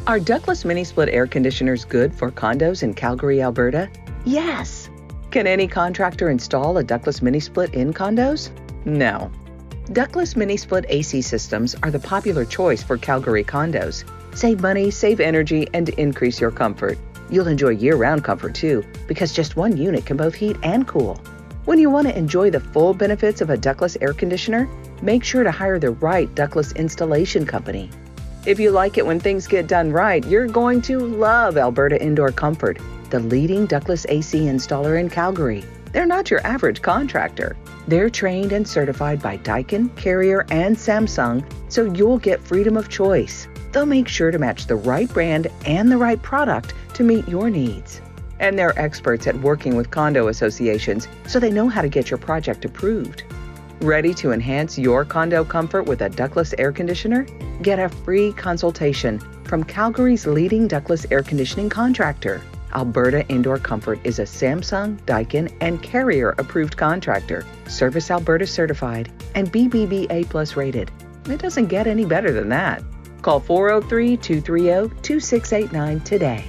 Are Ductless Mini Split air conditioners good for condos in Calgary, Alberta? Yes. Can any contractor install a Ductless Mini Split in condos? No. Ductless Mini Split AC systems are the popular choice for Calgary condos. Save money, save energy, and increase your comfort. You'll enjoy year-round comfort too, because just one unit can both heat and cool. When you want to enjoy the full benefits of a ductless air conditioner, make sure to hire the right Ductless Installation Company. If you like it when things get done right, you're going to love Alberta Indoor Comfort, the leading ductless AC installer in Calgary. They're not your average contractor. They're trained and certified by Daikin, Carrier, and Samsung, so you'll get freedom of choice. They'll make sure to match the right brand and the right product to meet your needs. And they're experts at working with condo associations, so they know how to get your project approved. Ready to enhance your condo comfort with a ductless air conditioner? Get a free consultation from Calgary's leading ductless air conditioning contractor. Alberta Indoor Comfort is a Samsung, Daikin, and Carrier approved contractor, Service Alberta certified, and BBBA Plus rated. It doesn't get any better than that. Call 403-230-2689 today.